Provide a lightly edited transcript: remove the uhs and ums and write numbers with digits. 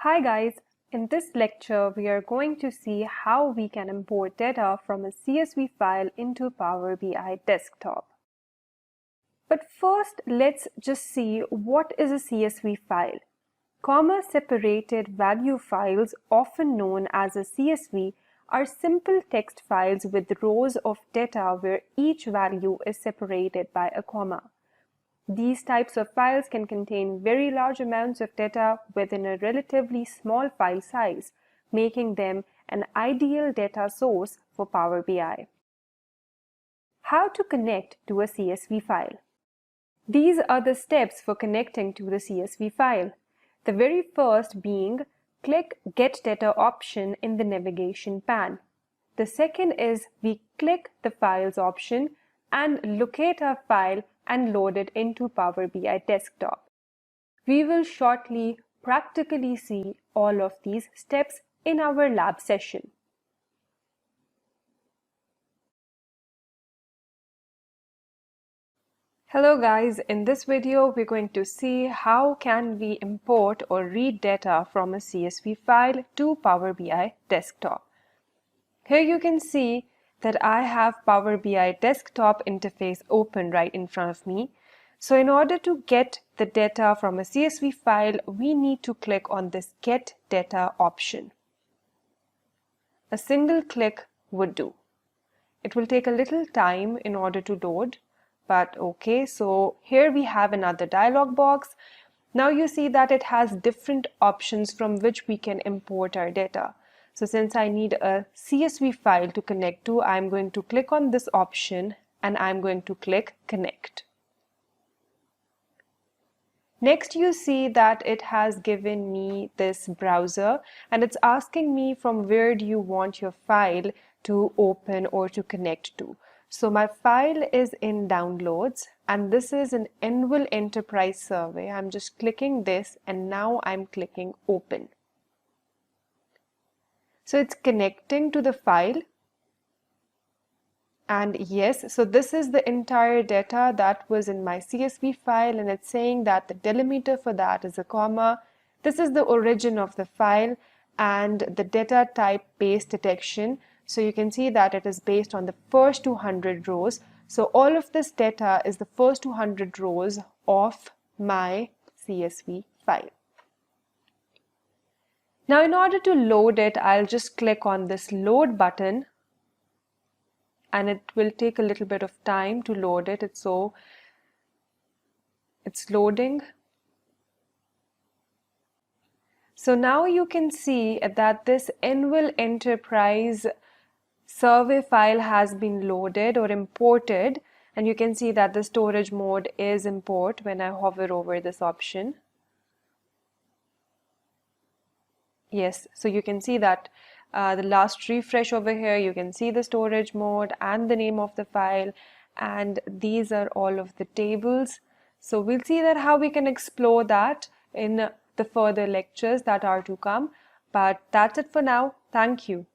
Hi guys, in this lecture we are going to see how we can import data from a CSV file into Power BI desktop. But first let's just see what is a CSV file. Comma-separated value files, often known as a CSV, are simple text files with rows of data where each value is separated by a comma. These types of files can contain very large amounts of data within a relatively small file size, making them an ideal data source for Power BI. How to connect to a CSV file? These are the steps for connecting to the CSV file. The very first being click Get Data option in the navigation pane. The second is we click the Files option and locate our file and load it into Power BI desktop. We will shortly practically see all of these steps in our lab session. Hello guys, in this video we're going to see how can we import or read data from a CSV file to Power BI desktop. Here you can see that I have Power BI desktop interface open right in front of me. So in order to get the data from a CSV file, we need to click on this Get Data option. A single click would do. It will take a little time in order to load, but okay, so here we have another dialog box. Now you see that it has different options from which we can import our data. So since I need a CSV file to connect to, I'm going to click on this option and I'm going to click Connect. Next, you see that it has given me this browser and it's asking me from where do you want your file to open or to connect to. So my file is in Downloads and this is an Annual Enterprise Survey. I'm just clicking this and now I'm clicking Open. So it's connecting to the file. And yes, so this is the entire data that was in my CSV file and it's saying that the delimiter for that is a comma. This is the origin of the file and the data type base detection. So you can see that it is based on the first 200 rows. So all of this data is the first 200 rows of my CSV file. Now in order to load it, I'll just click on this load button and it will take a little bit of time to load it. It's loading. So now you can see that this Annual Enterprise Survey file has been loaded or imported, and you can see that the storage mode is import when I hover over this option. Yes, so you can see that the last refresh over here, you can see the storage mode and the name of the file, and these are all of the tables. So we'll see that how we can explore that in the further lectures that are to come. But that's it for now. Thank you.